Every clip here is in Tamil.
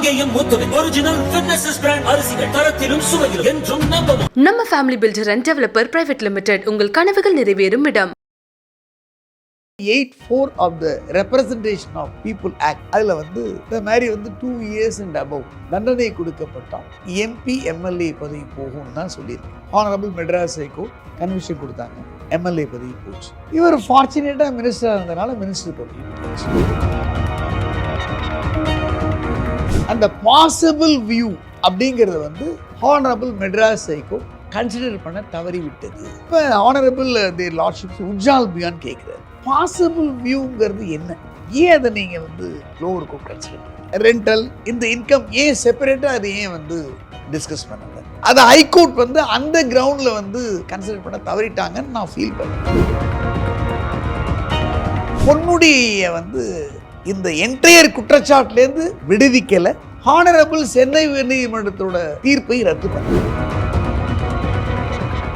கேஎம் முத்துவின் ஒரிஜினல் ஃபிட்னஸ் பிராண்ட் அரிசிகள் தரத்திலும் சுவையிலும் என்றும் நம்பவும். நம்ம family builder and developer private limited உங்கள் கனவுகள் நிறைவேறும் இடம். 8(4) of the Representation of People Act அதில் இந்த மாதிரி 2 years and above தண்டனை கொடுக்கப்பட்டால் எம்பி எம்எல்ஏ பதவி போகும்னு தான் சொல்லியிருக்கு. ஹானரபிள் மெட்ராஸ் ஹைகோர்ட் கன்விஷன் கொடுத்தாங்க, எம்எல்ஏ பதவி போச்சு. இவர் ஃபார்ச்சுனேட்டாக மினிஸ்டராக இருந்தனால மினிஸ்டர் பதவி போச்சு. அந்த பாசிபிள் வியூ அப்படிங்கிறது ஹானரபிள் மெட்ராஸ் ஹைகோர்ட் கன்சிடர் பண்ண தவறி விட்டது. இப்போ ஹானரபிள் தி லார்ட்ஷிப் உஜ்ஜால் பியான் கேட்குறாரு, பாசிபிள் வியூங்கிறது என்ன? ஏன் அதை நீங்கள் லோவர் கோர்ட் கன்சிடர் பண்ணுங்க? ரெண்டல் இந்த இன்கம் ஏன் செப்பரேட்டாக அது ஏன் டிஸ்கஸ் பண்ணல? அதை ஹைகோர்ட் அந்த கிரவுண்டில் கன்சிடர் பண்ண தவறிட்டாங்கன்னு நான் ஃபீல் பண்ணேன். பொன்முடியை இந்த என்டையர் குற்றச்சாட்டுலேருந்து விடுவிக்கலை. ஹானரபிள் சென்னை உயர்நீதிமன்றத்தோட தீர்ப்பை ரத்து பண்ண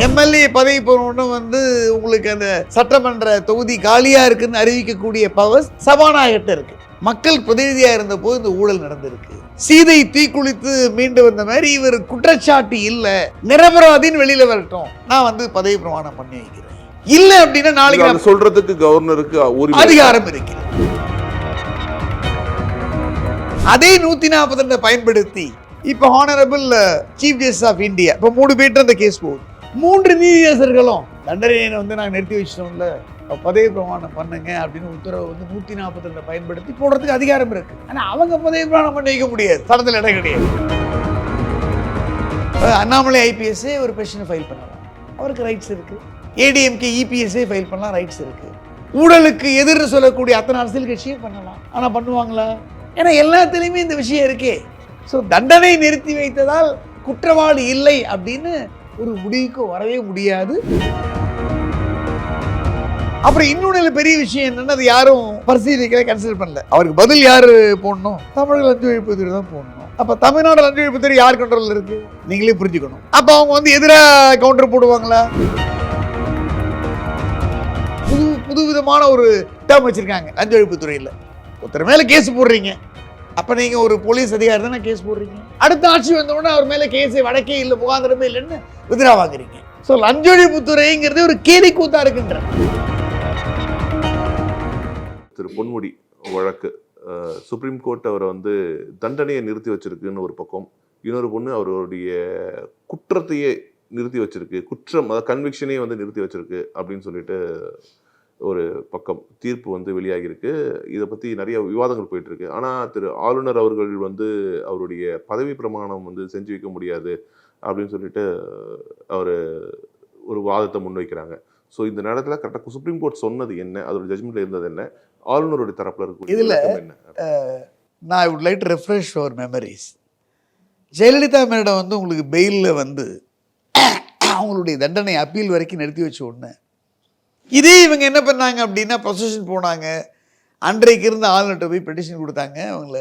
எம்எல்ஏ பதவி போனோன்னு உங்களுக்கு அந்த சட்டமன்ற தொகுதி காலியா இருக்குன்னு அறிவிக்கக்கூடிய பவர் சபாநாயகர்கிட்ட இருக்கு. மக்கள் பிரதிநிதியா இருந்த போது இந்த ஊழல் நடந்திருக்கு. சீதை தீக்குளித்து மீண்டு வந்த மாதிரி இவர் குற்றச்சாட்டு இல்ல, நிரபராதின்னு வெளியில வரட்டும், நான் பதவி பிரமாணம் பண்ணி வைக்கிறேன். இல்ல அப்படின்னா நாளைக்கு சொல்றதுக்கு கவர்னருக்கு அதிகாரம் இருக்கு. அதே 142 பயன்படுத்தி இப்ப honourable chief justice of India இப்ப 3 பேர் அந்த கேஸ் போகுது. 3 நீதியரசர்களும் தண்டனையை நாங்கள் நிறுத்தி வச்சிட்டோம்ல, பதவி பிரமாணம் பண்ணுங்க அப்படின்னு உத்தரவு 142 பயன்படுத்தி போடுறதுக்கு அதிகாரம் இருக்கு. ஆனால் அவங்க பதவி பிரமாணம் பண்ணி வைக்க முடியாது, சட்டத்தில் இடம் கிடையாது. அண்ணாமலை ஐபிஎஸ்ஸே ஒரு பெட்டிஷனை ஃபைல் பண்ணலாம், அவருக்கு ரைட்ஸ் இருக்கு. ஏடிஎம்கே இபிஎஸ்ஸே ஃபைல் பண்ணலாம், ரைட்ஸ் இருக்கு. ஊழலுக்கு எதிர்த்து சொல்லக்கூடிய அத்தனை அரசியல் கட்சியே பண்ணலாம். ஆனால் பண்ணுவாங்களா? ஏன்னா எல்லாத்துலேயுமே இந்த விஷயம் இருக்கே. ஸோ தண்டனை நிறுத்தி வைத்ததால் குற்றவாளி இல்லை அப்படின்னு ஒரு முடிவுக்கு வரவே முடியாது. அப்புறம் இன்னொன்று பெரிய விஷயம் என்னன்னா, அது யாரும் பரிசீலிக்கல, கன்சிடர் பண்ணல. அவருக்கு பதில் யாரு போடணும்? தமிழக லஞ்ச ஒழிப்புத்துறை தான் போடணும். அப்ப தமிழ்நாடு லஞ்ச ஒழிப்புத்துறை யார் கண்ட்ரோல்ல இருக்கு? நீங்களே புரிஞ்சுக்கணும். அப்ப அவங்க எதிராக கவுண்டர் போடுவாங்களா? புது விதமான ஒரு டேர்ம் வச்சிருக்காங்க லஞ்ச ஒழிப்புத்துறையில். ஒருத்தர் மேல கேஸ் போடுறீங்க, அப்ப நீங்க ஒரு போலீஸ் அதிகாரி தானே கேஸ் போடுறீங்க. அடுத்த ஆட்சி வந்தோடனே அவர் மேல கேஸ் வழக்கே இல்லை, முகாந்திரமே இல்லைன்னு எதிராக வாங்குறீங்க. ஸோ லஞ்ச ஒழிப்புத்துறைங்கிறது ஒரு கேலி கூத்தா இருக்குன்ற திரு பொன்முடி வழக்கு சுப்ரீம் கோர்ட் அவரை தண்டனையை நிறுத்தி வச்சிருக்குன்னு ஒரு பக்கம், இன்னொரு பொண்ணு அவருடைய குற்றத்தையே நிறுத்தி வச்சிருக்கு, குற்றம் அதாவது கன்விக்ஷனே நிறுத்தி வச்சிருக்கு அப்படின்னு சொல்லிட்டு ஒரு பக்கம் தீர்ப்பு வெளியாகிருக்கு. இதை பற்றி நிறைய விவாதங்கள் போயிட்டு இருக்கு. ஆனால் திரு ஆளுநர் அவர்கள் அவருடைய பதவி பிரமாணம் செஞ்சு வைக்க முடியாது அப்படின்னு சொல்லிட்டு அவர் ஒரு வாதத்தை முன்வைக்கிறாங்க. ஸோ இந்த நேரத்தில் கரெக்டாக சுப்ரீம் கோர்ட் சொன்னது என்ன, அதோட ஜட்மெண்ட்ல இருந்தது என்ன, ஆளுநருடைய தரப்புல இருக்கு இதில் என்ன? நான் I would like to refresh our memories. Jayalalithaa madam உங்களுக்கு பெயிலில் அவங்களுடைய தண்டனை அப்பீல் வரைக்கும் நிறுத்தி வச்ச உடனே இதே இவங்க என்ன பண்ணாங்க அப்படின்னா ப்ரொசஷன் போனாங்க. அன்றைக்கு இருந்த ஆளுநர்கிட்ட போய் பெட்டிஷன் கொடுத்தாங்க, அவங்கள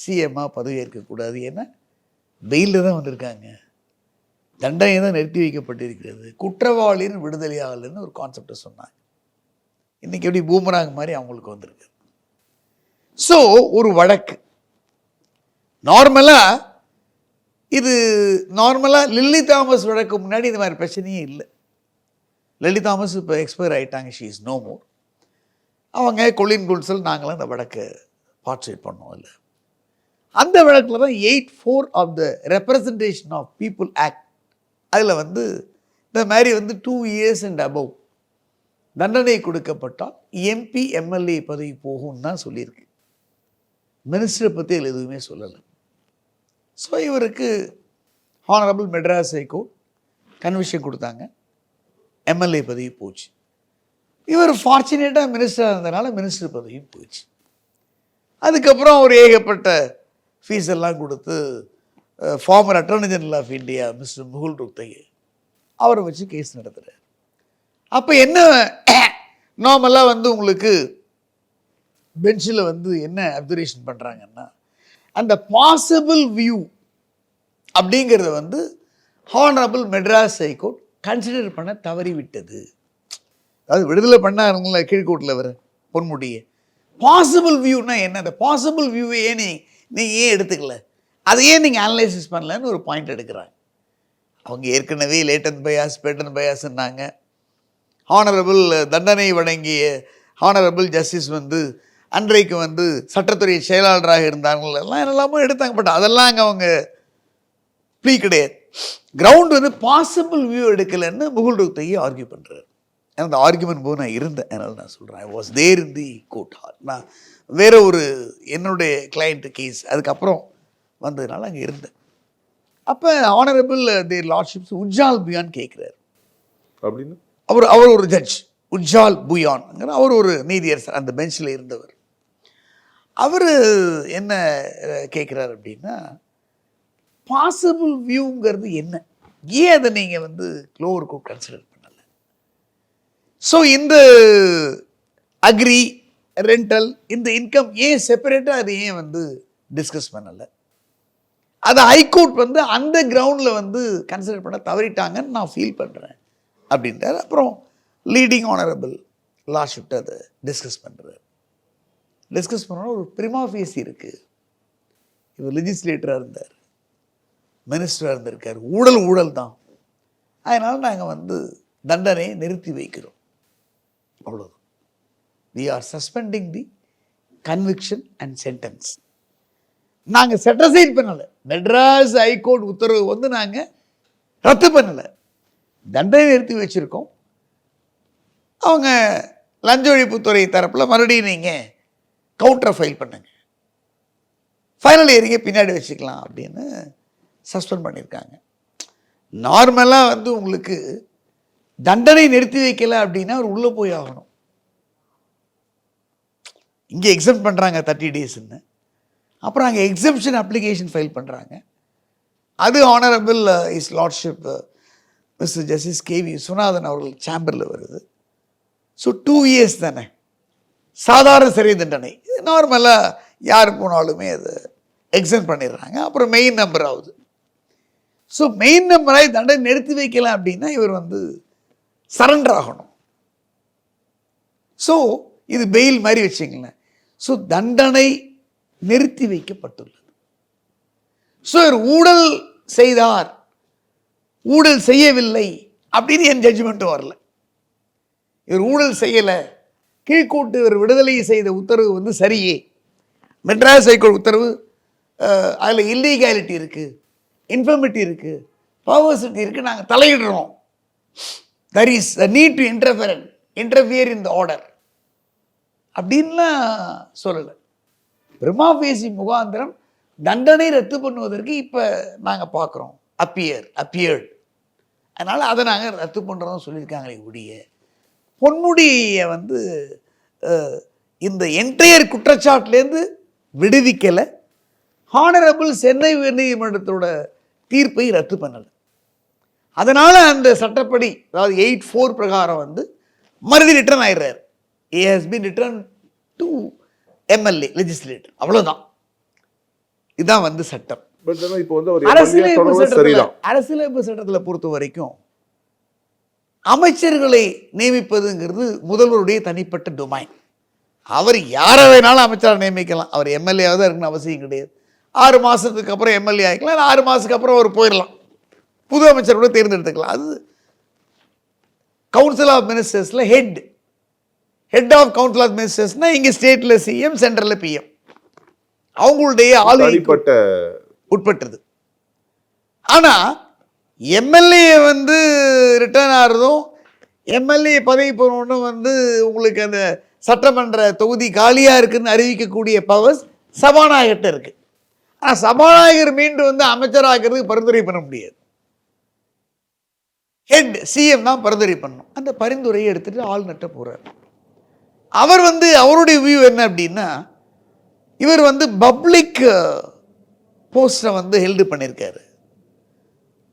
சிஎம்மாக பதவி ஏற்கக்கூடாது, ஏன்னா பெயிலில் தான் வந்திருக்காங்க, தண்டனை தான் நிறுத்தி வைக்கப்பட்டிருக்கிறது, குற்றவாளின்னு விடுதலை ஆகலைன்னு ஒரு கான்செப்டை சொன்னாங்க. இன்றைக்கி எப்படி பூமராங் மாதிரி அவங்களுக்கு வந்திருக்கு. ஸோ ஒரு வழக்கு நார்மலாக லில்லி தாமஸ் வழக்கு முன்னாடி இந்த மாதிரி பிரச்சனையே இல்லை. லில்லி தாமஸ் இப்போ எக்ஸ்பயர் ஆகிட்டாங்க, ஷீ இஸ் நோ மோர். அவங்க கொலின் குல்சல் நாங்களாம் அந்த வழக்கை பார்ட்டிசிபேட் பண்ணோம். இல்லை, அந்த வழக்கில் தான் 8(4) of the representation of people act அதில் இந்த மாதிரி 2 years and above தண்டனை கொடுக்கப்பட்டால் எம்பி எம்எல்ஏ பதவி போகும்னு தான் சொல்லியிருக்கு. மினிஸ்டரை பற்றி அதில் எதுவுமே சொல்லலை. ஸோ இவருக்கு ஹானரபிள் மெட்ராஸ் ஹைகோர்ட் கன்விஷன் கொடுத்தாங்க, எம்எல்ஏ பதவி போச்சு. இவர் ஃபார்ச்சுனேட்டாக மினிஸ்டராக இருந்தனால மினிஸ்டர் பதவியும் போச்சு. அதுக்கப்புறம் அவர் ஏகப்பட்ட ஃபீஸ் எல்லாம் கொடுத்து former attorney general of India mister Mukul Rohatgi அவரை வச்சு கேஸ் நடத்துகிறார். அப்போ என்ன நார்மலாக உங்களுக்கு பெஞ்சில் என்ன அப்சர்வேஷன் பண்ணுறாங்கன்னா, அந்த பாசிபிள் வியூ அப்படிங்கிறத ஹானரபிள் மெட்ராஸ் ஹைகோர்ட் கன்சிடர் பண்ண தவறி விட்டது. அதாவது விடுதலை பண்ணாருங்களா கீழ்கோட்டில் வர பொன்முடியை. பாசிபிள் வியூனா என்ன? அந்த பாசிபிள் வியூவை நீ ஏன் எடுத்துக்கல? அதையே நீங்கள் அனலைசிஸ் பண்ணலன்னு ஒரு பாயிண்ட் எடுக்கிறாங்க. அவங்க ஏற்கனவே லேட்டன் பயாஸ் பேட்டன் பயாஸ்ன்னாங்க. ஹானரபிள் தண்டனை வழங்கிய ஹானரபிள் ஜஸ்டிஸ் வந்து அன்றைக்கு வந்து சட்டத்துறை செயலாளராக இருந்தார்கள், எல்லாம் எல்லாமே எடுத்தாங்க. பட் அதெல்லாம் அங்கே அவங்க ப்ளீ கிடையாது. கிரவுண்ட் வந்து பாசிபிள் வியூ எடுக்கலைன்னு முகுல் ரோத்தகி ஆர்கியூ பண்ணுறாரு. அந்த ஆர்கியூமெண்ட் போது நான் இருந்தேன், அதனால் நான் சொல்கிறேன். I was there in the court hall. நான் வேற ஒரு என்னுடைய கிளைண்ட் கேஸ் அதுக்கப்புறம் வந்ததுனால அங்கே இருந்தேன். அப்போ ஆனரபிள் தேர் லார்ட்ஷிப்ஸ் உஜ்ஜால் புயான் கேட்குறாரு. அப்படின்னு அவர் ஒரு ஜட்ஜ் உஜ்ஜால் புயான், அவர் ஒரு நீதியரசர், அந்த பெஞ்சில் இருந்தவர். அவர் என்ன கேட்குறாரு அப்படின்னா, பாசிபிள் வியூங்கிறது என்ன, ஏன் அதை நீங்கள் வந்து லோவர் கோர்ட் கன்சிடர் பண்ணலை? ஸோ இந்த அக்ரி ரெண்டல் இந்த இன்கம் ஏன் செப்பரேட்டாக அது ஏன் வந்து டிஸ்கஸ் பண்ணலை? அதை ஹைகோர்ட் வந்து அந்த கிரவுண்டில் வந்து கன்சிடர் பண்ண தவறிட்டாங்கன்னு நான் ஃபீல் பண்ணுறேன் அப்படின்றார். அப்புறம் லீடிங் ஆனரபிள் லார்ட்ஷிப்ட்ட அதை டிஸ்கஸ் பண்ணுறாரு. டிஸ்கஸ் பண்ணோன்னா ஒரு பிரிமா ஃபேசி இருக்குது. இவர் லெஜிஸ்லேட்டராக இருந்தார், மினிஸ்டராக இருந்திருக்கார், ஊழல் தான். அதனால் நாங்கள் வந்து தண்டனையை நிறுத்தி வைக்கிறோம், அவ்வளோதான். we are suspending the conviction and sentence. நாங்கள் செட்டசைட் பண்ணலை, மெட்ராஸ் ஹைகோர்ட் உத்தரவு வந்து நாங்கள் ரத்து பண்ணலை, தண்டனை நிறுத்தி வச்சுருக்கோம். அவங்க லஞ்ச ஒழிப்புத்துறை தரப்பில் மறுபடியும் நீங்கள் கவுண்டரை ஃபைல் பண்ணுங்க, ஃபைனல் இயரிங்க பின்னாடி வச்சுக்கலாம் அப்படின்னு சஸ்பெண்ட் பண்ணியிருக்காங்க. நார்மலாக வந்து உங்களுக்கு தண்டனை நிறுத்தி வைக்கல அப்படின்னா அவர் உள்ளே போய் ஆகணும். இங்கே எக்ஸம்ட் பண்ணுறாங்க 30 டேஸ்ன்னு, அப்புறம் அங்கே எக்ஸம்ஷன் அப்ளிகேஷன் ஃபைல் பண்ணுறாங்க. அது honourable is lordship Mr justice KV Viswanathan அவர்கள் சேம்பரில் வருது. ஸோ 2 years தானே சாதாரண சிறை தண்டனை, நார்மலாக யார் போனாலுமே அதை எக்ஸம்ட் பண்ணிடுறாங்க. அப்புறம் மெயின் நம்பர் ஆகுது. ஸோ மெயின் நம்பராக தண்டனை நிறுத்தி வைக்கலாம் அப்படின்னா இவர் வந்து சரண்டர் ஆகணும். ஸோ இது பெயில் மாதிரி வச்சுங்களேன். ஸோ தண்டனை நிறுத்தி வைக்கப்பட்டுள்ளது. ஸோ இவர் ஊழல் செய்தார், ஊழல் செய்யவில்லை அப்படின்னு என் ஜட்ஜ்மெண்ட்டும் வரல. இவர் ஊழல் செய்யலை, கீழ்கோர்ட்டு இவர் விடுதலை செய்த உத்தரவு வந்து சரியே, மெட்ராஸ் ஹைகோர்ட் உத்தரவு அதில் இல்லீகாலிட்டி இருக்குது, இன்ஃபர்மிட்டி இருக்குது, பவர்சிட்டி இருக்குது, நாங்கள் தலையிடுறோம், there is a need to interfere in the order அப்படின்லாம் சொல்லலை. பிரிமா ஃபேசி முகாந்திரம் தண்டனை ரத்து பண்ணுவதற்கு இப்போ நாங்கள் பார்க்குறோம், அப்பியர்டு, அதனால் அதை நாங்கள் ரத்து பண்ணுறோம் சொல்லியிருக்காங்களே ஒழிய பொன்முடியை வந்து இந்த என்டையர் குற்றச்சாட்டுலேருந்து விடுவிக்கலை. ஹானரபிள் சென்னை உயர்நீதிமன்றத்தோட தீர்ப்பை ரத்து பண்ணலை. அதனால் அந்த சட்டப்படி, அதாவது 8(4) பிரகாரம் வந்து மறுபடியும் ரிட்டர்ன் ஆயிடுறாரு. he has been returned to MLA legislator, அவ்வளோதான். இதுதான் வந்து சட்டம். அரசியலமைப்பு சட்டத்தில் பொறுத்த வரைக்கும் அமைச்சர்களை நியமிப்பதுங்கிறது முதல்வருடைய தனிப்பட்ட டொமைன். அவர் யாரை வேணாலும் அமைச்சராக நியமிக்கலாம், அவர் MLA-வாக தான் இருக்கணும்னு அவசியம் கிடையாது. 6 மாதத்துக்கு அப்புறம் MLA ஆகிக்கலாம், இல்லை 6 மாதத்துக்கு அப்புறம் அவர் போயிடலாம், புது அமைச்சர் கூட தேர்ந்தெடுத்துக்கலாம். அது கவுன்சில் ஆஃப் மினிஸ்டர்ஸில் ஹெட் ஆஃப் கவுன்சில் ஆஃப் மினிஸ்டர்ஸ்னால் இங்கே ஸ்டேட்டில் CM, சென்ட்ரலில் PM, அவங்களுடைய ஆளுகைப்பட்ட உட்பட்டது. ஆனால் MLA வந்து ரிட்டர்ன் ஆகிறதும், MLA பதவி போனோன்னு வந்து உங்களுக்கு அந்த சட்டமன்ற தொகுதி காலியாக இருக்குதுன்னு அறிவிக்கக்கூடிய பவர்ஸ் சபாநாயகர்கிட்ட இருக்குது. ஆனால் சபாநாயகர் மீண்டும் வந்து அமைச்சராகிறதுக்கு பரிந்துரை பண்ண முடியாது, ஹெட் CM தான் பரிந்துரை பண்ணணும். அந்த பரிந்துரையை எடுத்துகிட்டு ஆளுநர்கிட்ட போகிறார். அவர் வந்து அவருடைய வியூ என்ன அப்படின்னா, இவர் வந்து பப்ளிக் போஸ்டை வந்து ஹெல்டு பண்ணியிருக்காரு,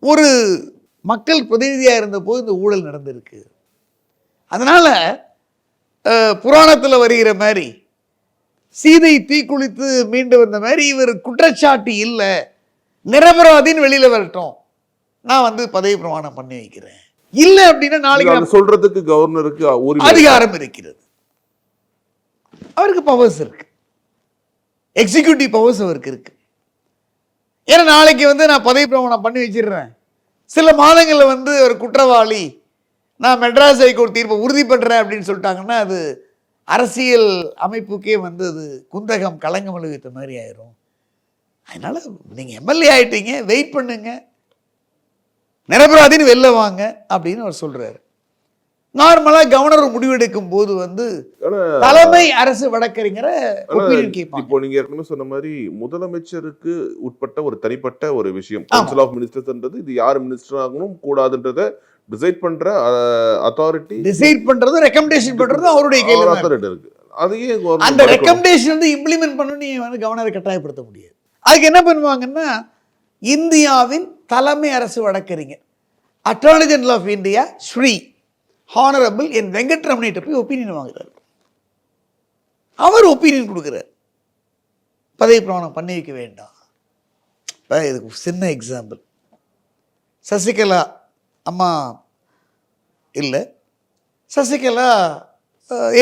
ஒரு மக்கள் பிரதிநிதியாக இருந்தபோது இந்த ஊழல் நடந்திருக்கு, அதனால் புராணத்தில் வருகிற மாதிரி சீதை தீக்குளித்து மீண்டு வந்த மாதிரி இவர் குற்றச்சாட்டு இல்லை, நிரபராதின்னு வெளியில் வரட்டும், நான் வந்து பதவி பிரமாணம் பண்ணி வைக்கிறேன். இல்லை அப்படின்னா நாளைக்கு சொல்றதுக்கு கவர்னருக்கு அதிகாரம் இருக்கிறது, அவருக்கு பவர்ஸ் இருக்கு, எக்ஸிக்யூட்டிவ் பவர்ஸ் அவருக்கு இருக்கு. ஏன்னா நாளைக்கு வந்து நான் பதவி பிரமாணம் பண்ணி வச்சிடுறேன், சில மாதங்களில் வந்து ஒரு குற்றவாளி, நான் மெட்ராஸ் ஹைகோர்ட் தீர்ப்பை உறுதி பண்ணுறேன் அப்படின்னு சொல்லிட்டாங்கன்னா அது அரசியல் அமைப்புக்கே வந்து அது குந்தகம் களங்கம் விளைவித்த மாதிரி ஆயிரும். அதனால் நீங்கள் எம்எல்ஏ ஆகிட்டீங்க, வெயிட் பண்ணுங்க, நிரபராதின்னு வெளில வாங்க அப்படின்னு அவர் சொல்கிறாரு. நார்மலாக கவர்னர் முடிவெடுக்கும் போது வந்து தலைமை அரசு வழக்கறிஞரை இப்போ நீங்க ஏற்கனவே சொன்ன மாதிரி முதலமைச்சருக்கு உட்பட்ட ஒரு தனிப்பட்ட ஒரு விஷயம் கவுன்சில் ஆஃப் மினிஸ்டர்ஸ்ன்றது, இது யார் மினிஸ்டர் ஆகணும் கூடாதுன்றத டிசைட் பண்ற அத்தாரிட்டி, டிசைட் பண்றது ரெக்கமெண்டேஷன் பண்றது அவருடைய கையில இருக்கு. அதையே அந்த ரெக்கமெண்டேஷன் வந்து இம்ப்ளிமெண்ட் பண்ண நீ வந்து கவர்னரை கட்டாயப்படுத்த முடியாது. அதுக்கு என்ன பண்ணுவாங்கன்னா இந்தியாவின் தலைமை அரசு வழக்கறிஞர் attorney general of India Shri honourable N வெங்கட்ரமணிட்ட போய் ஒப்பீனியன் வாங்குறாரு. அவர் ஒப்பீனியன் கொடுக்குறார், பதவி பிரமாணம் பண்ணி வைக்க வேண்டாம். இதுக்கு சின்ன எக்ஸாம்பிள், சசிகலா அம்மா இல்லை, சசிகலா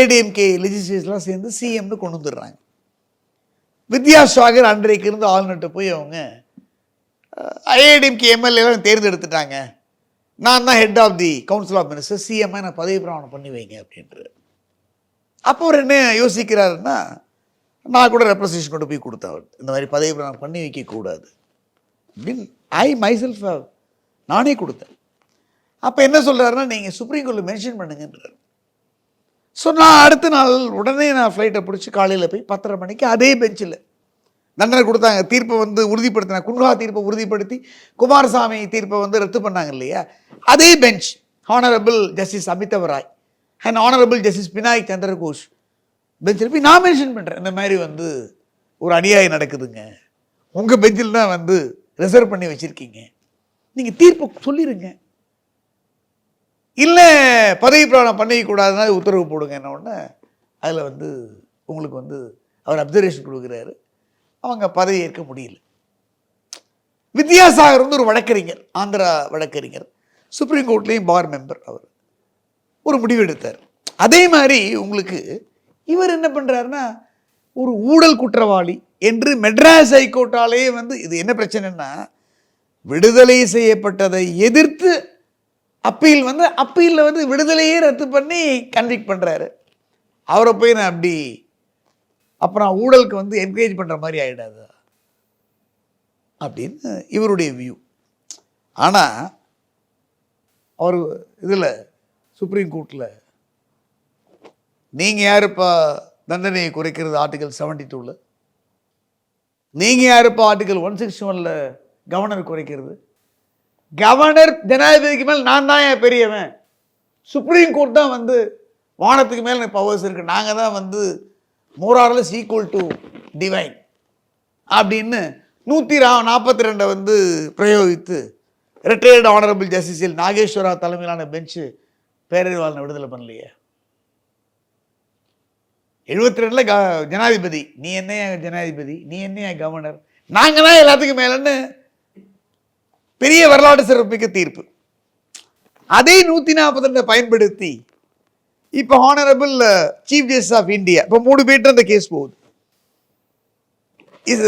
ஏடிஎம்கே லெஜிஸ்லேச்சர்லாம் சேர்ந்து சிஎம்னு கொண்டு வந்துடுறாங்க. வித்யாசாகர் அன்றைக்கு இருந்து ஆளுநர்கிட்ட போய் அவங்க ஏடிஎம்கே எம்எல்ஏலாம் தேர்ந்தெடுத்துட்டாங்க, நான் தான் head of the council of minister, சிஎம்ஐ நான் பதவி பிரமாணம் பண்ணி வைங்க அப்படின்றார். அப்போ அவர் என்ன யோசிக்கிறாருன்னா, நான் கூட ரெப்ரஸன்டேஷன் கொண்டு போய் கொடுத்தேன், இந்த மாதிரி பதவி பிரமாணம் பண்ணி வைக்கக்கூடாது அப்படின்னு ஐ மைசெல்ஃப் நானே கொடுத்தேன். அப்போ என்ன சொல்கிறாருன்னா, நீங்கள் சுப்ரீம் கோர்ட்டில் மென்ஷன் பண்ணுங்கன்றார். ஸோ நான் அடுத்த நாள் உடனே நான் ஃப்ளைட்டை பிடிச்சி காலையில் போய் 10:30 மணிக்கு அதே பெஞ்சில் தண்டனை கொடுத்தாங்க, தீர்ப்பை வந்து உறுதிப்படுத்தினாங்க, குன்ஹா தீர்ப்பை உறுதிப்படுத்தி குமாரசாமி தீர்ப்பை வந்து ரத்து பண்ணாங்க இல்லையா, அதே bench honourable justice Amitabh Roy and honourable justice Binayak Chandra Ghosh பெஞ்சில் போய் நான் மென்ஷன் பண்ணுறேன், இந்த மாதிரி வந்து ஒரு அநியாயம் நடக்குதுங்க, உங்கள் பெஞ்சில் தான் வந்து ரிசர்வ் பண்ணி வச்சுருக்கீங்க, நீங்கள் தீர்ப்பை சொல்லிடுங்க, இல்லை பதவி பிரமாணம் பண்ணிக்கூடாதுன்னா உத்தரவு போடுங்க. என்ன ஒன்று அதில் வந்து உங்களுக்கு வந்து அவர் அப்சர்வேஷன் கொடுக்குறாரு, அவங்க பதவி ஏற்க முடியல. வித்யாசாகர் வந்து ஒரு வழக்கறிஞர், ஆந்திரா வழக்கறிஞர், சுப்ரீம் கோர்ட்லேயும் பார் மெம்பர், அவர் ஒரு முடிவு எடுத்தார். அதே மாதிரி உங்களுக்கு இவர் என்ன பண்ணுறாருன்னா, ஒரு ஊழல் குற்றவாளி என்று மெட்ராஸ் ஹைகோர்ட்டாலேயே வந்து இது என்ன பிரச்சனைன்னா, விடுதலை செய்யப்பட்டதை எதிர்த்து அப்பீல் வந்து அப்பீலில் வந்து விடுதலையே ரத்து பண்ணி கன்விக்ட் பண்ணுறாரு. அவரை போய் நான் அப்படி அப்புறம் ஊழலுக்கு வந்து என்கரேஜ் பண்ணுற மாதிரி ஆகிடாது அப்படின்னு இவருடைய வியூ. ஆனால் அவர் இதில் சுப்ரீம் கோர்ட்டில் நீங்கள் யாருப்பா தண்டனையை குறைக்கிறது ஆர்டிகல் 72ல், நீங்கள் யாருப்பா ஆர்டிகல் 161ல் கவர்னர் குறைக்கிறது, கவர்னர் ஜனாதிபதிக்கு மேல் நான் தான் என் பெரியவன், சுப்ரீம் கோர்ட் தான் வந்து வானத்துக்கு மேலே எனக்கு பவர்ஸ் இருக்குது, நாங்கள் தான் வந்து மோரார்லெஸ் ஈக்குவல் டு டிவைன் அப்படின்னு 142 வந்து பிரயோகித்து ரிட்டையர்டு ஆனரபிள் ஜஸ்டிஸ் நாகேஸ்வரா தலைமையிலான பெஞ்சு பேரறிவாளனை விடுதலை பண்ணலையே. 72ல் ஜனாதிபதி, நீ என்ன ஜனாதிபதி, நீ என்ன கவர்னர், நாங்கள் தான் எல்லாத்துக்கும் மேலன்னு பெரிய வரலாற்று சிறப்புமிக்க தீர்ப்பு. அதே 142 பயன்படுத்தி இப்போ honourable chief justice of India, இப்போ 3 பேர் அந்த கேஸ் போகுது.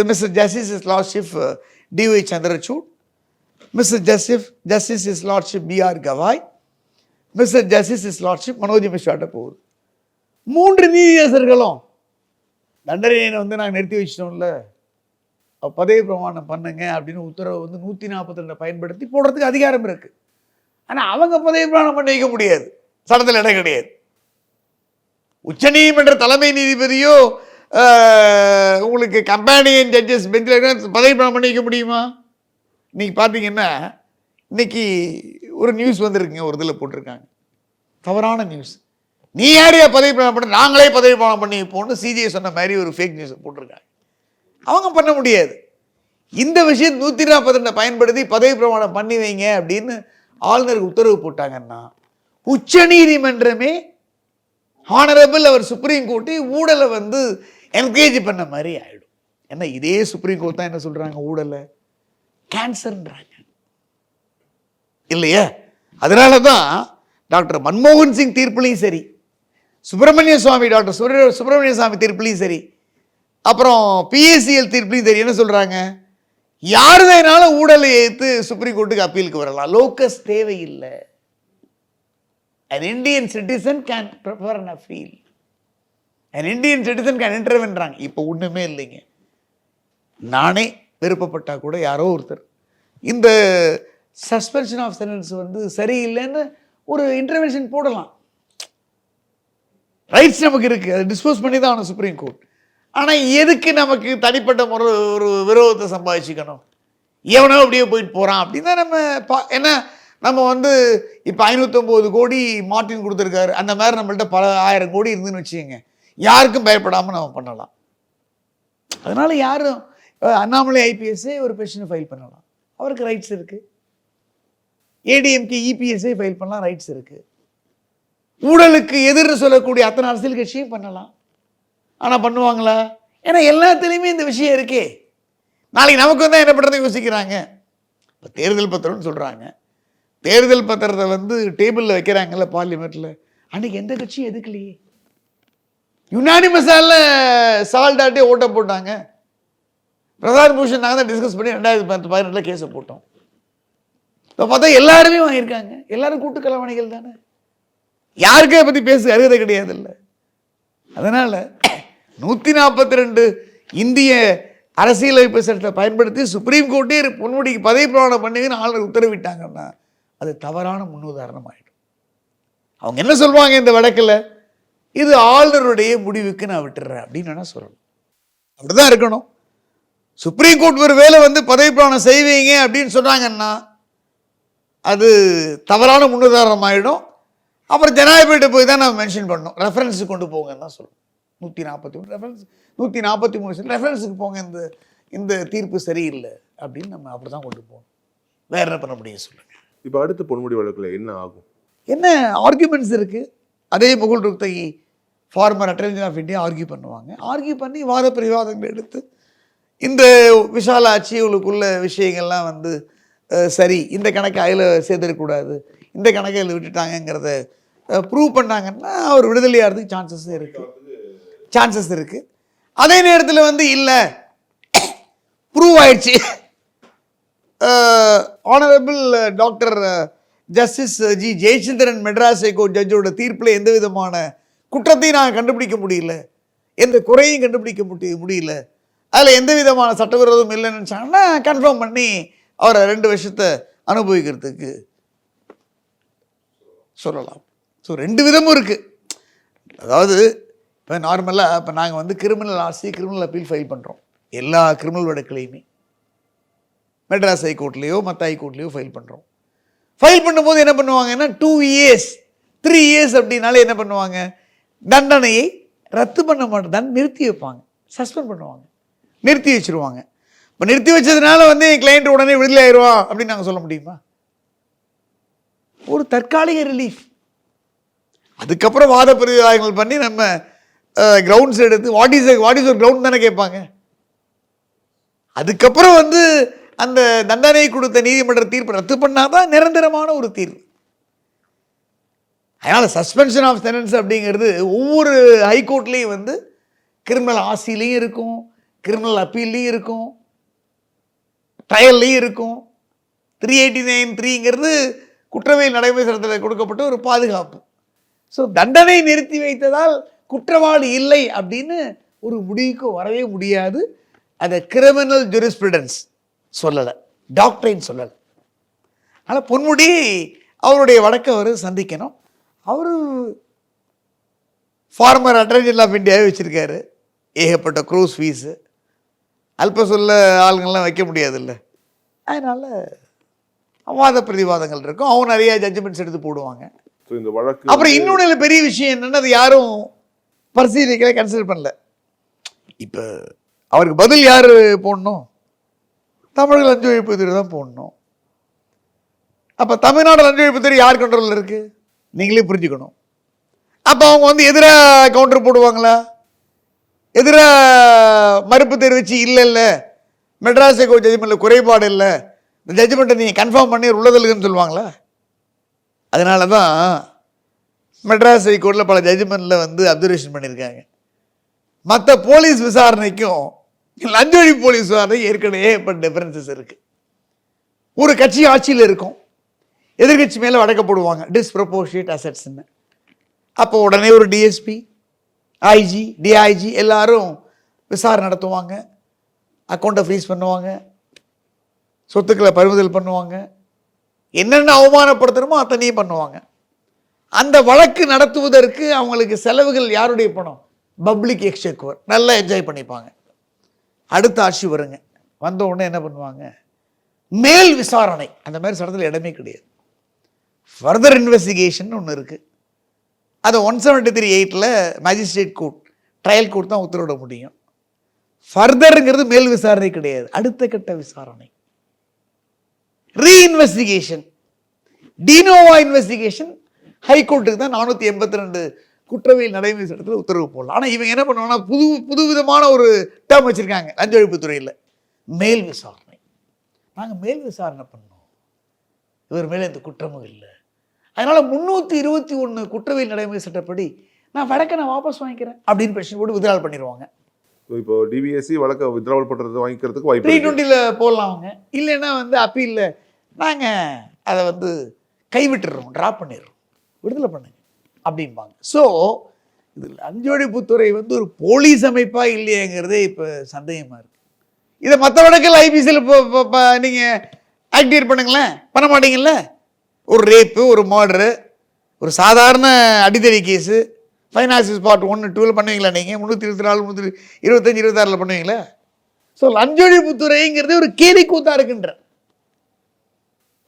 Mister justice his lordship D Y Chandrachud, mister justice his lordship B R Gavai, mister justice his lordship Manoj மிஸ்ராட்ட போகுது. 3 நீதியரசர்களும் தண்டனையை வந்து நாங்கள் நிறுத்தி வச்சிட்டோம்ல, பதவி பிரமாணம் பண்ணுங்க அப்படின்னு உத்தரவு வந்து 142 பயன்படுத்தி போடுறதுக்கு அதிகாரம் இருக்கு. ஆனால் அவங்க பதவி பிரமாணம் பண்ணி வைக்க முடியாது, சட்டத்தில் இடம் கிடையாது. உச்சநீதிமன்ற தலைமை நீதிபதியோ உங்களுக்கு கம்பேனியன் ஜட்ஜஸ் பெஞ்சில் பதவி பிரமாணம் பண்ணி வைக்க முடியுமா? இன்னைக்கு பார்த்தீங்கன்னா இன்னைக்கு ஒரு நியூஸ் வந்திருக்குங்க, ஒரு இதில் போட்டிருக்காங்க, தவறான நியூஸ், நீ யாரையா பதவி பிரமாணம் பண்ண, நாங்களே பதவி பிரமாணம் பண்ணி வைப்போம்னு சிஜிஐ சொன்ன மாதிரி ஒரு ஃபேக் நியூஸ் போட்டிருக்காங்க. அவங்க பண்ண முடியாது. இந்த விஷயம் 142 பயன்படுத்தி பதவி பிரமாணம் பண்ணி வைங்க அப்படின்னு ஆளுநருக்கு உத்தரவு போட்டாங்கன்னா உச்ச நீதிமன்றமே ஹானரபிள் அவர் சுப்ரீம் கோர்ட்டை ஊழலை வந்து என்கரேஜ் பண்ண மாதிரி ஆயிடும். ஏன்னா இதே சுப்ரீம் கோர்ட் தான் என்ன சொல்றாங்க, ஊழலை கேன்சர்ன்றாங்க இல்லையா? அதனால தான் டாக்டர் மன்மோகன் சிங் தீர்ப்புலையும் சரி, சுப்பிரமணிய சுவாமி டாக்டர் சுப்பிரமணிய சுவாமி தீர்ப்புலையும் சரி, அப்புறம் பிஎஸ்சிஎல் தீர்ப்புலையும் சரி என்ன சொல்கிறாங்க, யார் வேணாலும் ஊழலை எதிர்த்து சுப்ரீம் கோர்ட்டுக்கு அப்பீலுக்கு வரலாம். லோக்கஸ் தேவையில்லை. An Indian citizen can prefer an appeal. An Indian citizen can intervene. இப்போ ஒண்ணுமே இல்லைங்க. நானே விருப்பப்பட்டா கூட யாரோ ஒருத்தர் இந்த சஸ்பென்ஷன் ஆஃப் சென்டென்ஸ் வந்து சரியில்லைன்னு ஒரு இன்டர்வென்ஷன் போடலாம். ரைட்ஸ் நமக்கு இருக்கு, அதை டிஸ்போஸ் பண்ணி தான் ஆகணும் சுப்ரீம் கோர்ட். ஆனால் எதுக்கு நமக்கு தனிப்பட்ட முறை ஒரு விரோதத்தை சம்பாதிச்சுக்கணும்? எவனோ அப்படியே போயிட்டு போகிறான் அப்படின்னு தான் நம்ம என்ன நம்ம வந்து இப்போ 509 கோடி மார்ட்டின் கொடுத்துருக்காரு. அந்த மாதிரி நம்மள்ட்ட பல 1000 கோடி இருந்துன்னு வச்சுக்கோங்க, யாருக்கும் பயப்படாமல் நம்ம பண்ணலாம். அதனால யாரும் அண்ணாமலை ஐபிஎஸ்ஸே ஒரு பெட்டிஷனை ஃபைல் பண்ணலாம், அவருக்கு ரைட்ஸ் இருக்குது. ஏடிஎம்கே இபிஎஸ்ஸே ஃபைல் பண்ணலாம், ரைட்ஸ் இருக்குது. ஊழலுக்கு எதிர்ன்னு சொல்லக்கூடிய அத்தனை அரசியல் கட்சியும் பண்ணலாம். ஆனால் பண்ணுவாங்களா? ஏன்னா எல்லாத்துலேயுமே இந்த விஷயம் இருக்கே. நாளைக்கு நமக்கு வந்து என்ன பண்ணுறதை யோசிக்கிறாங்க. இப்போ தேர்தல் பத்திரம்னு சொல்கிறாங்க, தேர்தல் பத்திரத்தை வந்து டேபிளில் வைக்கிறாங்கல்ல பார்லிமெண்ட்டில், அன்றைக்கி எந்த கட்சியும் எதுக்கலையே. யுனானிமஸால சால்டாட்டே ஓட்ட போட்டாங்க. பிரசாத் பூஷன் நாங்கள் தான் டிஸ்கஸ் பண்ணி 2018 கேஸை போட்டோம். இப்போ பார்த்தா எல்லாருமே வாங்கியிருக்காங்க. எல்லாரும் கூட்டு கலவாணிகள் தானே, யாருக்கே பற்றி பேச அருகதை கிடையாது இல்லை. அதனால் 142 இந்திய அரசியலமைப்பு சட்டத்தை பயன்படுத்தி சுப்ரீம் கோர்ட்டே பொன்முடிக்கு பதவி பிரமாணம் பண்ணுங்கன்னு ஆளுநர் உத்தரவிட்டாங்கன்னா அது தவறான முன்னுதாரணம் ஆகிடும். அவங்க என்ன சொல்லுவாங்க இந்த வழக்கில், இது ஆளுநருடைய முடிவுக்கு நான் விட்டுறேன் அப்படின்னு வேணா சொல்லணும். அப்படிதான் இருக்கணும். சுப்ரீம் கோர்ட் ஒரு வேலை வந்து பதவி பிரமாணம் செய்வீங்க அப்படின்னு சொன்னாங்கன்னா அது தவறான முன்னுதாரணம் ஆகிடும். அப்புறம் ஜனாதிபதிட்ட போய் தான் நம்ம மென்ஷன் பண்ணணும், ரெஃபரன்ஸுக்கு கொண்டு போங்கன்னு தான் சொல்லணும். 143 ரெஃபரன்ஸ் 143 ரெஃபரன்ஸுக்கு போங்க, இந்த தீர்ப்பு சரியில்லை அப்படின்னு நம்ம அப்படி தான் கொண்டு போகணும். வேற என்ன பண்ண முடியும் சொல்லுங்கள். இப்போ அடுத்த பொன்முடி வழக்கில் என்ன ஆகும்? என்ன ஆர்குமெண்ட்ஸ் இருக்குது. அதே Mukul Rohatgi former attorney general of India argue பண்ணுவாங்க. ஆர்கியூ பண்ணி வாத பிரதிவாதங்கள் எடுத்து இந்த விஷாலாட்சி உங்களுக்குள்ள விஷயங்கள்லாம் வந்து சரி, இந்த கணக்கை அதில் சேர்த்துடக்கூடாது, இந்த கணக்கை அதில் விட்டுட்டாங்கிறத ப்ரூவ் பண்ணாங்கன்னா அவர் விடுதலையாகிறதுக்கு சான்சஸ் இருக்குது. அதே நேரத்தில் வந்து இல்லை ப்ரூவ் ஆயிடுச்சு, honourable doctor justice G Jayachandran Madras high court ஜட்ஜோட தீர்ப்பில் எந்த விதமான குற்றத்தையும் நான் கண்டுபிடிக்க முடியல, எந்த குறையும் கண்டுபிடிக்க முடியல, அதில் எந்த விதமான சட்டவிரோதம் இல்லைன்னு நினச்சாங்கன்னா கன்ஃபார்ம் பண்ணி அவரை 2 வருஷத்தை அனுபவிக்கிறதுக்கு சொல்லலாம். ஸோ 2 விதமும் இருக்குது. அதாவது இப்போ நார்மலாக இப்போ நாங்கள் வந்து கிரிமினல் கிரிமினல் அப்பீல் ஃபைல் பண்ணுறோம். எல்லா கிரிமினல் வழக்குலையுமே மெட்ராஸ் ஹைகோர்ட்லேயோ மற்ற ஹைகோர்ட்லேயோ ஃபைல் பண்ணுறோம். ஃபைல் பண்ணும்போது என்ன பண்ணுவாங்கன்னா 2 years 3 years அப்படின்னாலே என்ன பண்ணுவாங்க, தண்டனையை ரத்து பண்ண மாட்டாங்க, நிறுத்தி வைப்பாங்க, சஸ்பெண்ட் பண்ணுவாங்க, நிறுத்தி வச்சுருவாங்க. இப்போ நிறுத்தி வச்சதுனால வந்து என் கிளைண்ட் உடனே விடுதலை ஆயிடுவான் அப்படின்னு நாங்கள் சொல்ல முடியுமா? ஒரு தற்காலிக ரிலீஃப். அதுக்கப்புறம் வாத பிரதிவாதங்கள் பண்ணி நம்ம கிரவுண்ட்ஸ் எடுத்து வாட் இஸ் ஒரு கிரவுண்ட் தானே கேட்பாங்க. அதுக்கப்புறம் வந்து அந்த தண்டனை கொடுத்த நீதிமன்ற தீர்ப்பு ரத்து பண்ணாதான் நிரந்தரமான ஒரு தீர்வு. அதனால் சஸ்பென்ஷன் ஆஃப் சென்டென்ஸ் அப்படிங்கிறது ஒவ்வொரு ஹைகோர்ட்லேயும் வந்து கிரிமினல் ஆசிலையும் இருக்கும், கிரிமினல் அப்பீல்லையும் இருக்கும், ட்ரையல்லையும் இருக்கும். 389(3)ங்கிறது குற்றவியல் நடைமுறை சட்டத்தில் கொடுக்கப்பட்ட ஒரு பாதுகாப்பு. ஸோ தண்டனை நிறுத்தி வைத்ததால் குற்றவாளி இல்லை அப்படின்னு ஒரு முடிவுக்கு வரவே முடியாது. அதை கிரிமினல் ஜூரிஸ்பிருடன்ஸ் சொல்லலை, டாக்டரின் சொல்லலை. ஆனால் பொன்முடி அவருடைய வழக்கை அவர் சந்திக்கணும். அவர் ஃபார்மர் அட்டர்னி ஜெனரல் ஆஃப் இந்தியாவே வச்சுருக்காரு, ஏகப்பட்ட க்ரூஸ் ஃபீஸு, அல்ப சொல்ல ஆளுங்கள்லாம் வைக்க முடியாதுல்ல. அதனால் வாத பிரதிவாதங்கள் இருக்கும், அவங்க நிறைய ஜட்ஜ்மெண்ட்ஸ் எடுத்து போடுவாங்க. இந்த வழக்கு அப்புறம் இன்னொன்று பெரிய விஷயம் என்னென்னா, அது யாரும் பரிசீலிக்கல, கன்சிடர் பண்ணல. இப்போ அவருக்கு பதில் யார் போடணும்? தமிழக லஞ்ச ஒழிப்புத்துறை தான் போடணும். அப்போ தமிழ்நாடு லஞ்ச ஒழிப்புத்துறை யார் கண்ட்ரோலில் இருக்குது நீங்களே புரிஞ்சுக்கணும். அப்போ அவங்க வந்து எதிராக கவுண்டர் போடுவாங்களா? எதிராக மறுப்பு தெரிவித்து இல்லை மெட்ராஸ் ஹைகோர்ட் ஜட்ஜ்மெண்ட்டில் குறைபாடு இல்லை, இந்த ஜட்ஜ்மெண்ட்டை நீங்கள் கன்ஃபார்ம் பண்ணி உள்ளதல்குன்னு சொல்லுவாங்களா? அதனால தான் மெட்ராஸ் ஹைகோர்ட்டில் பல ஜட்ஜ்மெண்ட்டில் வந்து அப்சர்வேஷன் பண்ணியிருக்காங்க. மற்ற போலீஸ் விசாரணைக்கும் லஞ்ச ஒழிப்பு போலீஸ் விசாரணை ஏற்கனவே இப்போ டிஃபரன்சஸ் இருக்கு. ஒரு கட்சி ஆட்சியில் இருக்கும், எதிர்கட்சி மேலே வழக்கு போடுவாங்க டிஸ்ப்ரப்போர்ஷியேட் அசெட்ஸ்ன்னு. அப்போ உடனே ஒரு டிஎஸ்பி, ஐஜி, டிஐஜி எல்லாரும் விசாரணை நடத்துவாங்க, அக்கௌண்ட்டை ஃப்ரீஸ் பண்ணுவாங்க, சொத்துக்களை பறிமுதல் பண்ணுவாங்க, என்னென்ன அவமானப்படுத்தணுமோ அத்தனையும் பண்ணுவாங்க. அந்த வழக்கு நடத்துவதற்கு அவங்களுக்கு செலவுகள் யாருடைய பணம்? பப்ளிக் எக்ஸ்செக்குவர். நல்லா என்ஜாய் பண்ணிப்பாங்க. அடுத்த ஆட்சி வருங்க, வந்த உடனே என்ன பண்ணுவாங்க? மேல் விசாரணை. அந்த மாதிரி சட்டத்தில் இடமே கிடையாது. ஃபர்தர் இன்வெஸ்டிகேஷன் ஒன்று இருக்குது. அதை 173(8) மேஜிஸ்ட்ரேட் கோர்ட், ட்ரையல் கோர்ட் தான் உத்தரவிட முடியும். ஃபர்தருங்கிறது மேல் விசாரணை கிடையாது, அடுத்த கட்ட விசாரணை. ரீஇன்வெஸ்டிகேஷன், டினோவா இன்வெஸ்டிகேஷன் ஹைகோர்ட்டுக்கு தான் 482 குற்றவியல் நடைமுறை சட்டத்தில் உத்தரவு போடலாம். ஆனால் இவங்க என்ன பண்ணுவாங்கன்னா புது விதமான ஒரு டேர்ம் வச்சுருக்காங்க லஞ்ச ஒழிப்புத்துறையில், மேல் விசாரணை. நாங்கள் மேல் விசாரணை பண்ணோம், இவர் மேலே இந்த குற்றமும் இல்லை, அதனால் 321 குற்றவியல் நடைமுறை சட்டப்படி நான் வழக்கை வாபஸ் வாங்கிக்கிறேன் அப்படின்னு பிரச்சனை போட்டு வித்ட்ராவல் பண்ணிடுவாங்க. இப்போ டிபிஎஸ்சி வழக்கை வித்ட்ராவல் பண்ணுறது வாங்கிக்கிறதுக்கு வாய்ப்பு 320 போடலாம் அவங்க. இல்லைன்னா அப்பீலில் நாங்கள் அதை கைவிட்டுறோம், ட்ராப் பண்ணிடுறோம், விடுதலை பண்ணுங்க அப்படிம்பாங்க. ஸோ இது லஞ்ச ஒழிப்புத்துறை ஒரு போலீஸ் அமைப்பா இல்லையேங்கிறதே இப்போ சந்தேகமாக இருக்குது. இதை மற்ற வழக்கில் ஐபிசியில் நீங்கள் ஆக்டிவேட் பண்ணுங்களேன், பண்ண மாட்டீங்கல்ல. ஒரு ரேப்பு, ஒரு மர்டரு, ஒரு சாதாரண அடித்தடி கேஸு, ஃபைனான்சியஸ் பார்ட் 1, 2 பண்ணுவீங்களா நீங்கள்? 324, 325, 26 பண்ணுவீங்களா? ஸோ லஞ்ச ஒழிப்புத்துறைங்கிறது ஒரு கேலி கூத்தா இருக்குன்ற.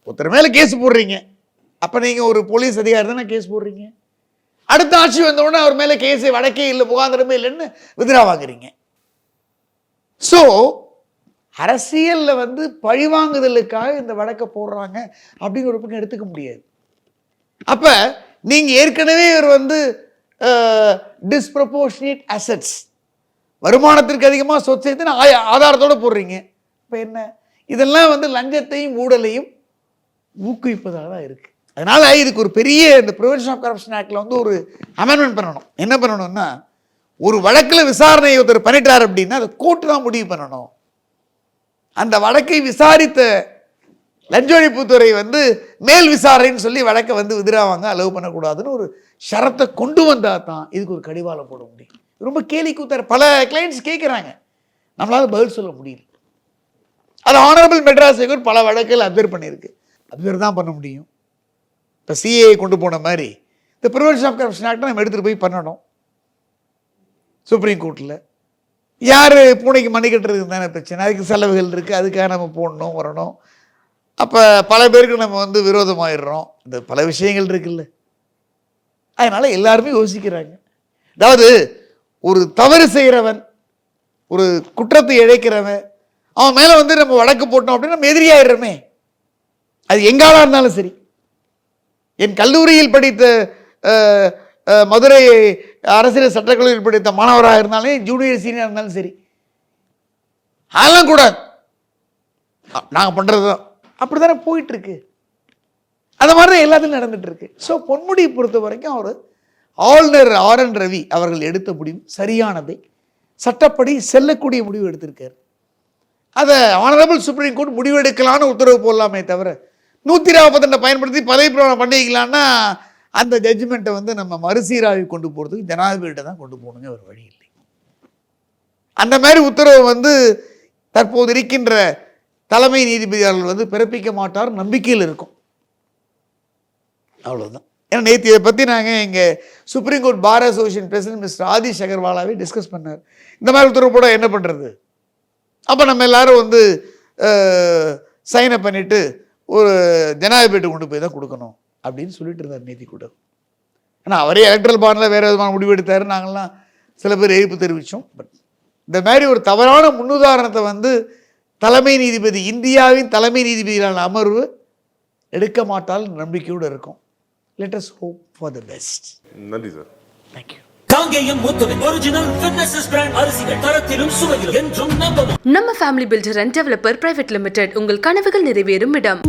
ஒருத்தர் மேலே கேஸ் போடுறீங்க, அப்போ நீங்கள் ஒரு போலீஸ் அதிகாரி தானே கேஸ் போடுறீங்க. அடுத்த ஆட்சி வந்தவுடனே அவர் மேலே கேஸு வழக்கே இல்லை, முகாந்திரமே இல்லைன்னு வித்ட்ரா வாங்குறீங்க. ஸோ அரசியலில் பழிவாங்குதலுக்காக இந்த வழக்கை போடுறாங்க அப்படின்னு ஒரு பக்கம் எடுத்துக்க முடியாது. அப்போ நீங்கள் ஏற்கனவே இவர் டிஸ்ப்ரப்போர்ஷனேட் அசெட்ஸ், வருமானத்திற்கு அதிகமாக சொத்து சேர்த்து ஆதாரத்தோடு போடுறீங்க. இப்போ என்ன? இதெல்லாம் லஞ்சத்தையும் ஊழலையும் ஊக்குவிப்பதாக தான் இருக்குது. அதனால் இதுக்கு ஒரு பெரிய இந்த ப்ரிவென்ஷன் ஆஃப் கரப்ஷன் ஆக்டில் ஒரு அமெண்ட்மெண்ட் பண்ணணும். என்ன பண்ணணும்னா, ஒரு வழக்கில் விசாரணை ஒருத்தர் பண்ணிட்டார் அப்படின்னா அதை கோர்ட்டு தான் முடிவு பண்ணணும். அந்த வழக்கை விசாரித்த லஞ்ச ஒழிப்புத்துறை மேல் விசாரணைன்னு சொல்லி வழக்கை வித்ட்ராவாங்க அலோவ் பண்ணக்கூடாதுன்னு ஒரு ஷரத்தை கொண்டு வந்தால் தான் இதுக்கு ஒரு கடிவாளம் போட முடியும். ரொம்ப கேலி கூத்தார். பல கிளைண்ட்ஸ் கேட்குறாங்க, நம்மளால் பதில் சொல்ல முடியல. அது ஆனரபிள் மெட்ராஸ் ஹைகோர்ட் பல வழக்கில் அப்சர்வ் பண்ணியிருக்கு. அப்சர்வ் தான் பண்ண முடியும். இப்போ சிஏ கொண்டு போன மாதிரி இந்த ப்ரிவென்ஷன் ஆஃப் கரப்ஷன் ஆக்ட் நம்ம எடுத்துகிட்டு போய் பண்ணணும் சுப்ரீம் கோர்ட்டில். யார் பூனைக்கு மணி கட்டுறதுக்கு தானே பிரச்சனை, அதுக்கு செலவுகள் இருக்குது, அதுக்காக நம்ம போடணும் வரணும். அப்போ பல பேருக்கு நம்ம விரோதமாயிடுறோம். இந்த பல விஷயங்கள் இருக்குல்ல. அதனால் எல்லாருமே யோசிக்கிறாங்க. அதாவது ஒரு தவறு செய்கிறவன், ஒரு குற்றத்தை இழைக்கிறவன், அவன் மேலே நம்ம வழக்கு போட்டோம் அப்படின்னு நம்ம எதிரியாயிடுறோமே. அது எங்காலாக இருந்தாலும் சரி, என் கல்லூரியில் படித்த மதுரை அரசியல் சட்டக்கல்லூரியில் படித்த மாணவராக இருந்தாலும், ஜூனியர் சீனியர் இருந்தாலும் சரி, அதெல்லாம் கூட நாங்கள் பண்ணுறது தான் அப்படி தானே போயிட்டுருக்கு. அந்த மாதிரி தான் எல்லாத்துலையும் நடந்துட்டு இருக்கு. ஸோ பொன்முடியை பொறுத்த வரைக்கும் அவர் ஆளுநர் RN ரவி அவர்கள் எடுத்த முடிவு சரியானதை, சட்டப்படி செல்லக்கூடிய முடிவு எடுத்திருக்காரு. அதை ஆனரபிள் சுப்ரீம் கோர்ட் முடிவெடுக்கலான்னு உத்தரவு போடலாமே தவிர 142 பயன்படுத்தி பதவி பிரமாணம் பண்ணிக்கலான்னா அந்த ஜட்ஜ்மெண்ட்டை நம்ம மறுசீராய்வு கொண்டு போகிறதுக்கு ஜனாதிபதிகிட்ட தான் கொண்டு போகணுங்க, ஒரு வழி இல்லை. அந்த மாதிரி உத்தரவு தற்போது இருக்கின்ற தலைமை நீதிபதியாளர்கள் பிறப்பிக்க மாட்டார் நம்பிக்கையில் இருக்கும். அவ்வளோதான். ஏன்னா நேற்று இதை பற்றி நாங்கள் எங்கள் supreme court bar association president mister Adish அகர்வாலாவே டிஸ்கஸ் பண்ணார். இந்த மாதிரி உத்தரவு போட என்ன பண்ணுறது? அப்போ நம்ம எல்லாரும் சைன் அப் பண்ணிவிட்டு ஒரு ஜனாதிபதிகிட்ட கொண்டு போய் தான் கொடுக்கணும் அப்படின்னு சொல்லிட்டு இருந்தார் நேற்று கூட. ஏன்னா அவரே எலக்ட்ரல் பாண்டில் வேறு விதமான முடிவு எடுத்தார். நாங்கள்லாம் சில பேர் எதிர்ப்பு தெரிவித்தோம். பட் இந்த மாதிரி ஒரு தவறான முன்னுதாரணத்தை தலைமை நீதிபதி, இந்தியாவின் தலைமை நீதிபதியான அமர்வு எடுக்க மாட்டால் நம்பிக்கையோடு இருக்கும். Let us hope for the best. நன்றி சார். Thank you. காங்கேயம் முத்துவின் ஒரிஜினல் ஃபிட்னஸ் பிராண்ட் அரிசிகள் தரத்திலும் சுவையிலும் என்றும் நம்பவும். நம்ம family builder and developer private limited, உங்கள் கனவுகள் நிறைவேறும் இடம்.